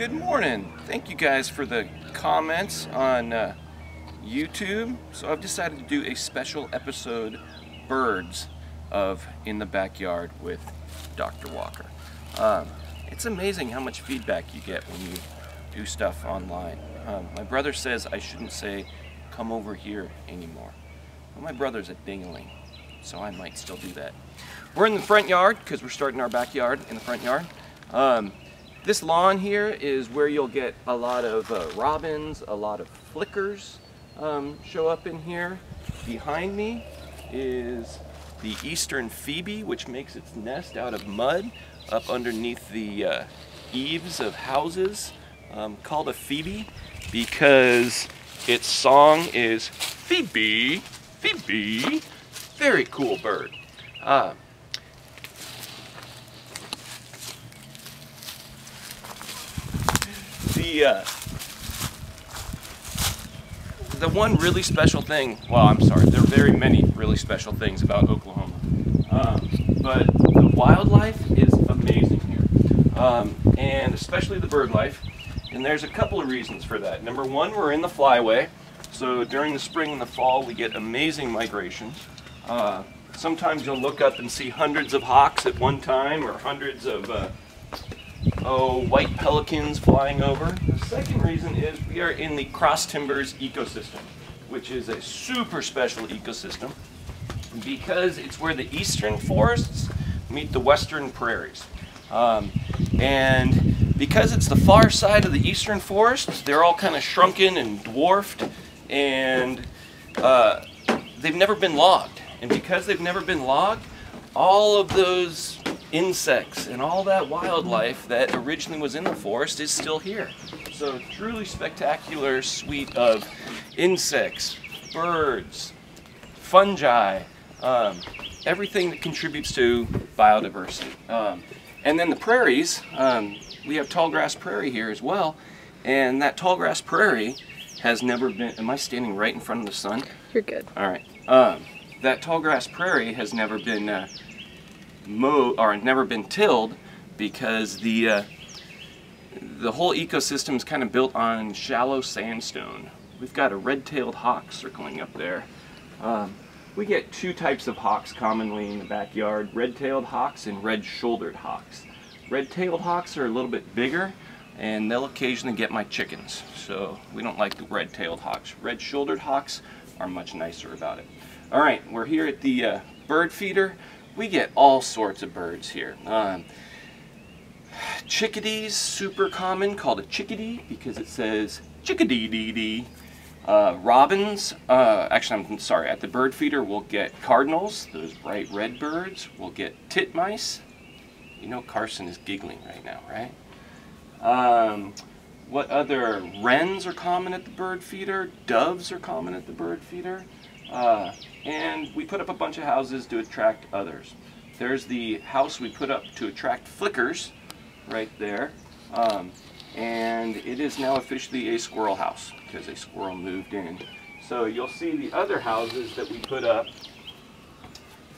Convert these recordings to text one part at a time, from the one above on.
Good morning. Thank you guys for the comments on YouTube. So I've decided to do a special episode, Birds of In the Backyard with Dr. Walker. It's amazing how much feedback you get when you do stuff online. My brother says I shouldn't say come over here anymore. Well, my brother's a ding-a-ling, so I might still do that. We're in the front yard because we're starting our backyard in the front yard. This lawn here is where you'll get a lot of robins, a lot of flickers show up in here. Behind me is the eastern phoebe, which makes its nest out of mud up underneath the eaves of houses, called a phoebe because its song is Phoebe, Phoebe. Very cool bird. The one really special thing, well, I'm sorry, there are very many really special things about Oklahoma, but the wildlife is amazing here, and especially the bird life, and there's a couple of reasons for that. Number one, we're in the flyway, so during the spring and the fall we get amazing migrations. Sometimes you'll look up and see hundreds of hawks at one time, or hundreds of white pelicans flying over. The second reason is we are in the cross timbers ecosystem, which is a super special ecosystem because it's where the eastern forests meet the western prairies. And because it's the far side of the eastern forests, they're all kind of shrunken and dwarfed, and they've never been logged. And because they've never been logged, all of those insects and all that wildlife that originally was in the forest is still here. So truly spectacular suite of insects, birds, fungi, everything that contributes to biodiversity. And then the prairies, we have tall grass prairie here as well, and that tall grass prairie has never been, am I standing right in front of the sun? You're good. All right. That tall grass prairie has never been mowed or never been tilled because the whole ecosystem is kind of built on shallow sandstone. We've got a red-tailed hawk circling up there. We get two types of hawks commonly in the backyard: red-tailed hawks and red-shouldered hawks. Red-tailed hawks are a little bit bigger, and they'll occasionally get my chickens, so we don't like the red-tailed hawks. Red-shouldered hawks are much nicer about it. All right, we're here at the bird feeder. We get all sorts of birds here. Chickadees, super common, called a chickadee because it says chickadee-dee-dee. Robins, actually I'm sorry, at the bird feeder we'll get cardinals, those bright red birds. We'll get titmice. You know Carson is giggling right now, right? What other? Wrens are common at the bird feeder. Doves are common at the bird feeder. And we put up a bunch of houses to attract others. There's the house we put up to attract flickers right there, and it is now officially a squirrel house because a squirrel moved in. So you'll see the other houses that we put up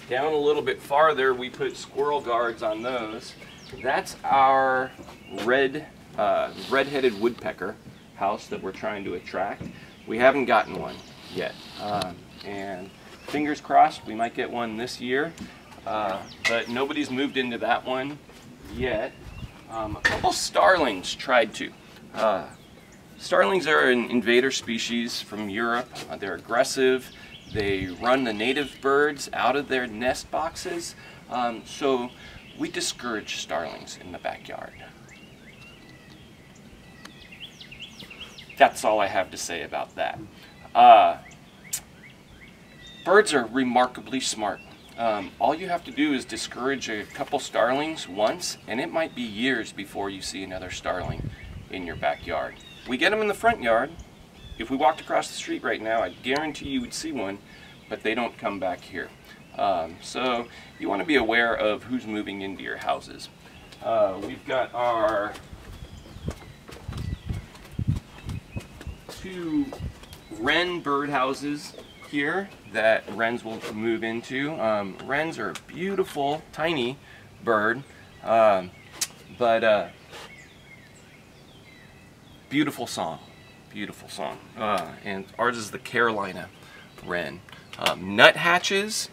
down a little bit farther. We put squirrel guards on those. That's our red-headed woodpecker house that we're trying to attract. We haven't gotten one yet. And fingers crossed we might get one this year, but nobody's moved into that one yet. A couple starlings tried to. Starlings are an invader species from Europe. They're aggressive. They run the native birds out of their nest boxes, so we discourage starlings in the backyard. That's all I have to say about that. Birds are remarkably smart. All you have to do is discourage a couple starlings once, and it might be years before you see another starling in your backyard. We get them in the front yard. If we walked across the street right now, I guarantee you would see one, but they don't come back here. So you want to be aware of who's moving into your houses. We've got our two wren bird houses here that wrens will move into. Wrens are a beautiful, tiny bird, but Beautiful song, beautiful song. And ours is the Carolina wren. Nuthatches,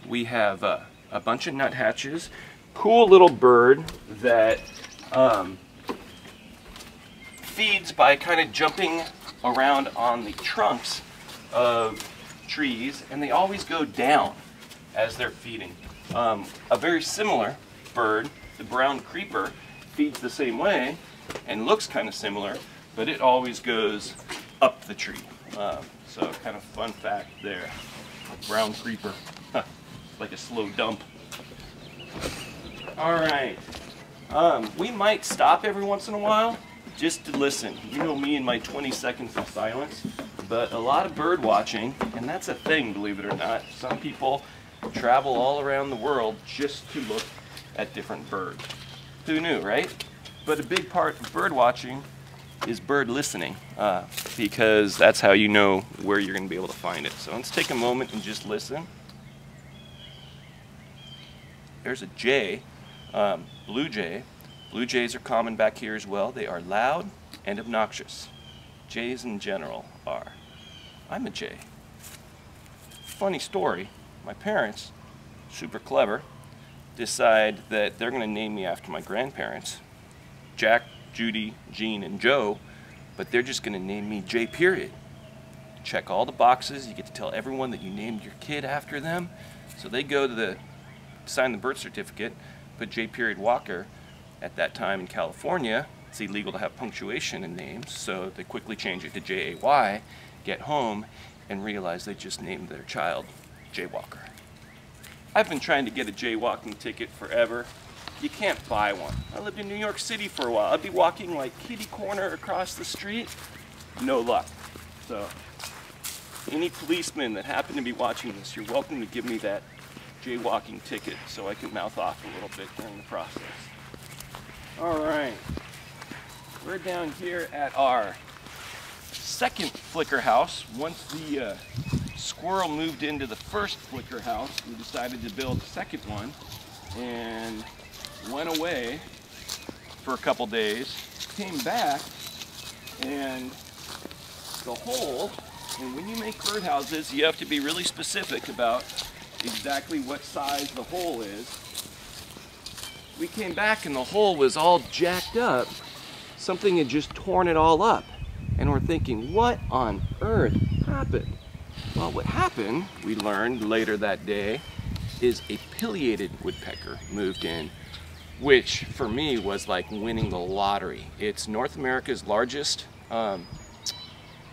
we have a bunch of nuthatches. Cool little bird that feeds by kind of jumping around on the trunks of trees, and they always go down as they're feeding. A very similar bird, the brown creeper, feeds the same way and looks kind of similar, but it always goes up the tree. So kind of fun fact there. Brown creeper, like a slow dump. All right, we might stop every once in a while just to listen. You know me and my 20 seconds of silence, but a lot of bird watching, and that's a thing, believe it or not. Some people travel all around the world just to look at different birds. Who knew, right? But a big part of bird watching is bird listening, because that's how you know where you're going to be able to find it. So let's take a moment and just listen. There's a jay, blue jay. Blue jays are common back here as well. They are loud and obnoxious. Jays in general are. I'm a jay. Funny story, my parents, super clever, decide that they're going to name me after my grandparents, Jack, Judy, Jean, and Joe, but they're just going to name me J. Period. Check all the boxes. You get to tell everyone that you named your kid after them. So they go to sign the birth certificate, put J. Period Walker. At that time in California, it's illegal to have punctuation in names, so they quickly change it to J-A-Y, get home, and realize they just named their child Jaywalker. I've been trying to get a jaywalking ticket forever. You can't buy one. I lived in New York City for a while. I'd be walking like kitty corner across the street. No luck. So any policemen that happen to be watching this, you're welcome to give me that jaywalking ticket so I can mouth off a little bit during the process. All right, we're down here at our second flicker house. Once the squirrel moved into the first flicker house, we decided to build a second one and went away for a couple days, came back, and the hole, and when you make birdhouses, you have to be really specific about exactly what size the hole is. We came back and the hole was all jacked up. Something had just torn it all up. And we're thinking, what on earth happened? Well, what happened, we learned later that day, is a pileated woodpecker moved in, which for me was like winning the lottery. It's North America's largest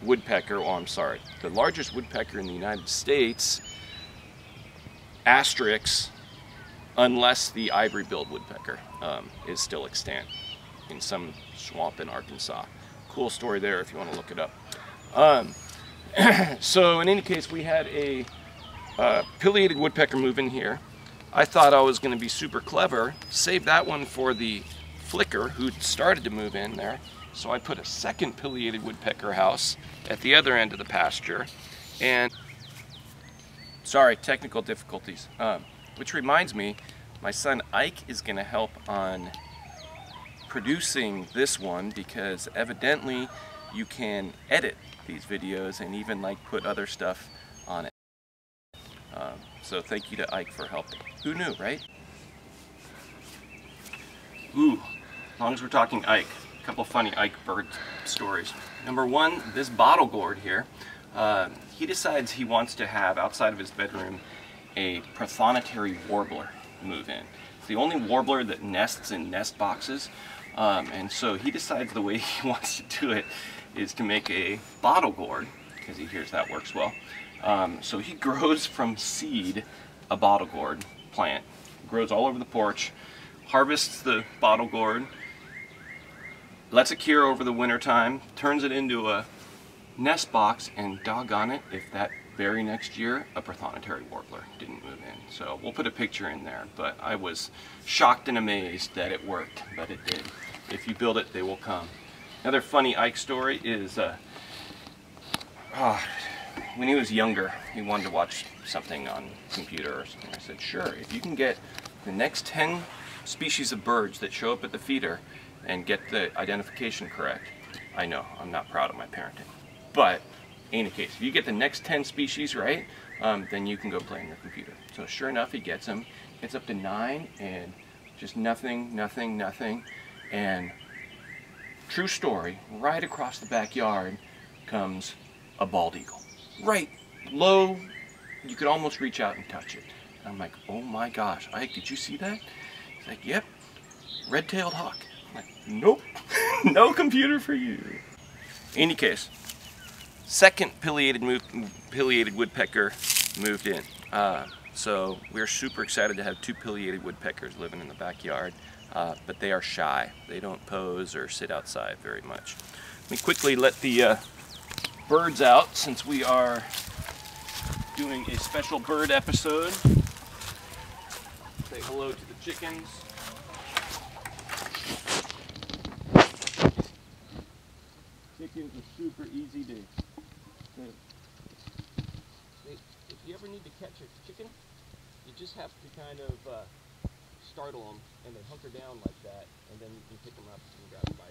woodpecker, the largest woodpecker in the United States, asterisk, unless the ivory-billed woodpecker is still extant in some swamp in Arkansas. Cool story there if you want to look it up. So in any case, we had a pileated woodpecker move in here. I thought I was going to be super clever, save that one for the flicker who started to move in there. So I put a second pileated woodpecker house at the other end of the pasture. And sorry, technical difficulties. Which reminds me, my son Ike is going to help on producing this one, because evidently you can edit these videos and even like put other stuff on it. So thank you to Ike for helping. Who knew, right? Ooh, as long as we're talking Ike, a couple funny Ike bird stories. Number one, this bottle gourd here, he decides he wants to have outside of his bedroom a prothonotary warbler move in. It's the only warbler that nests in nest boxes, and so he decides the way he wants to do it is to make a bottle gourd, because he hears that works well. So he grows from seed a bottle gourd plant, grows all over the porch, harvests the bottle gourd, lets it cure over the winter time, turns it into a nest box, and doggone it if that very next year a prothonotary warbler didn't move in. So we'll put a picture in there, but I was shocked and amazed that it worked, but it did. If you build it, they will come. Another funny Ike story is when he was younger, he wanted to watch something on computer or something. I said, sure, if you can get the next 10 species of birds that show up at the feeder and get the identification correct. I know, I'm not proud of my parenting. But in any case, if you get the next 10 species right, then you can go play on your computer. So sure enough, he gets them. Gets up to 9 and just nothing, nothing, nothing. And true story, right across the backyard comes a bald eagle. Right low, you could almost reach out and touch it. And I'm like, oh my gosh, Ike, did you see that? He's like, yep, red-tailed hawk. I'm like, nope, no computer for you. In any case, second pileated woodpecker moved in. So we're super excited to have 2 pileated woodpeckers living in the backyard, but they are shy. They don't pose or sit outside very much. Let me quickly let the birds out since we are doing a special bird episode. Say hello to the chickens. Chickens are super easy to if you ever need to catch a chicken, you just have to kind of startle them and they hunker down like that, and then you can pick them up and grab them by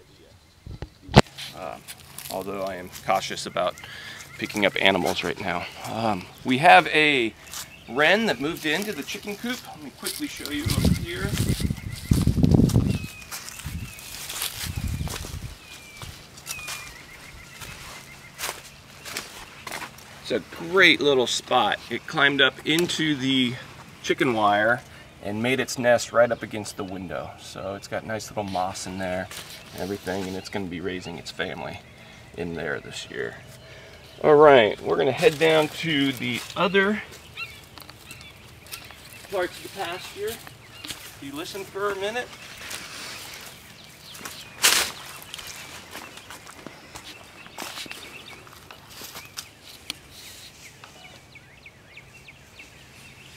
the although I am cautious about picking up animals right now. We have a wren that moved into the chicken coop. Let me quickly show you over here. It's a great little spot. It climbed up into the chicken wire and made its nest right up against the window. So it's got nice little moss in there and everything, and it's going to be raising its family in there this year. All right, we're going to head down to the other parts of the pasture. If you listen for a minute.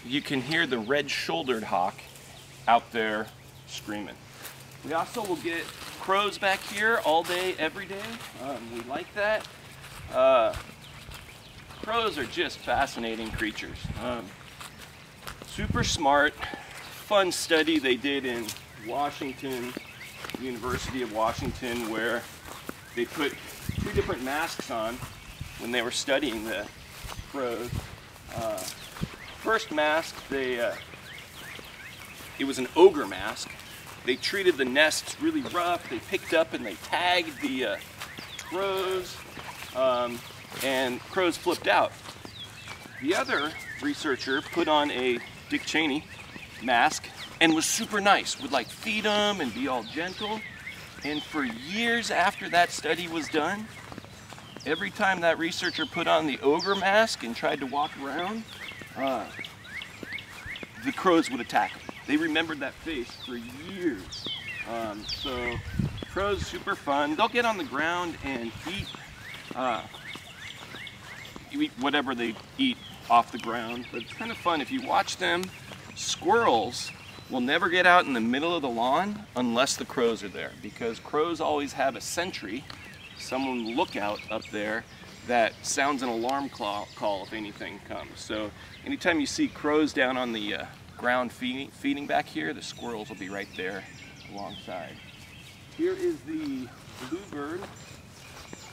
You can hear the red-shouldered hawk out there screaming. We also will get crows back here all day, every day. We like that. Crows are just fascinating creatures. Super smart, fun study they did in Washington, University of Washington, where they put 2 different masks on when they were studying the crows. First mask, it was an ogre mask. They treated the nests really rough. They picked up and they tagged the crows, and crows flipped out. The other researcher put on a Dick Cheney mask and was super nice, would like feed them and be all gentle. And for years after that study was done, every time that researcher put on the ogre mask and tried to walk around, the crows would attack them. They remembered that face for years. So crows, super fun. They'll get on the ground and eat whatever they eat off the ground, but it's kind of fun if you watch them. Squirrels will never get out in the middle of the lawn unless the crows are there, because crows always have a sentry, someone lookout up there that sounds an alarm call if anything comes. So anytime you see crows down on the ground feeding back here, the squirrels will be right there alongside. Here is the bluebird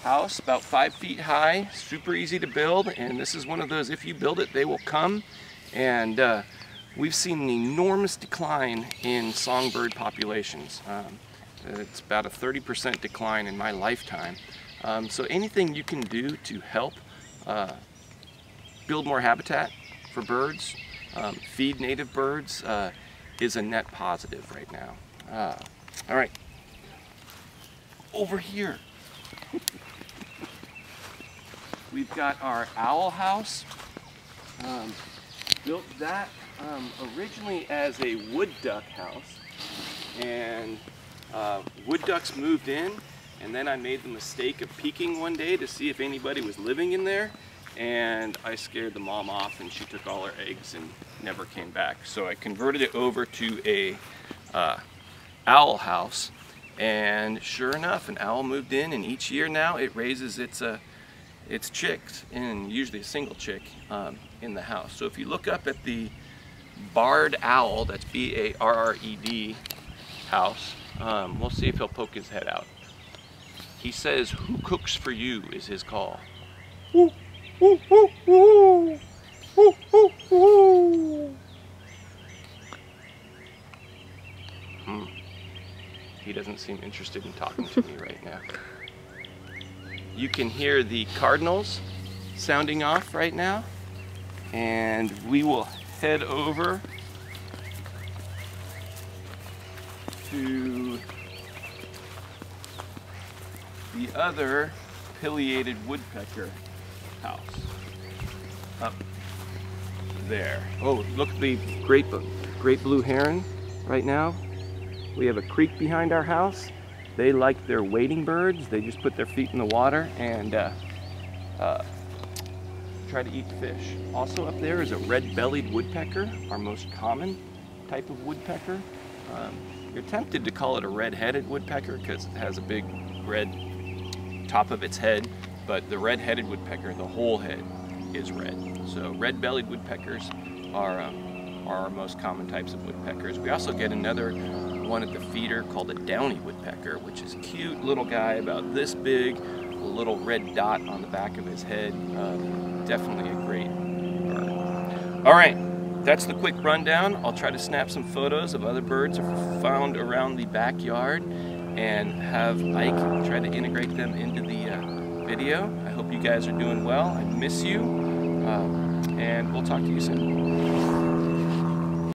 house, about 5 feet high, super easy to build, and this is one of those, if you build it, they will come. And we've seen an enormous decline in songbird populations. It's about a 30% decline in my lifetime. So anything you can do to help build more habitat for birds, feed native birds, is a net positive right now. All right, over here. We've got our owl house. Built that originally as a wood duck house, and wood ducks moved in, and then I made the mistake of peeking one day to see if anybody was living in there, and I scared the mom off and she took all her eggs and never came back. So I converted it over to a owl house, and sure enough, an owl moved in, and each year now it raises its chicks, and usually a single chick, in the house. So if you look up at the barred owl, that's B-A-R-R-E-D house. We'll see if he'll poke his head out. He says, "Who cooks for you?" is his call. Woo, woo, woo, woo. Woo, woo, woo. He doesn't seem interested in talking to me right now. You can hear the cardinals sounding off right now, and we will head over to the other pileated woodpecker house up there. Oh, look at the great blue heron right now. We have a creek behind our house. They like their wading birds. They just put their feet in the water and try to eat fish. Also up there is a red-bellied woodpecker, our most common type of woodpecker. You're tempted to call it a red-headed woodpecker because it has a big red top of its head, but the red-headed woodpecker, the whole head is red. So red-bellied woodpeckers are our most common types of woodpeckers. We also get another one at the feeder called a downy woodpecker, which is a cute little guy about this big, a little red dot on the back of his head. Definitely a great bird. All right, that's the quick rundown. I'll try to snap some photos of other birds found around the backyard and have Ike try to integrate them into the video. I hope you guys are doing well. I miss you, and we'll talk to you soon.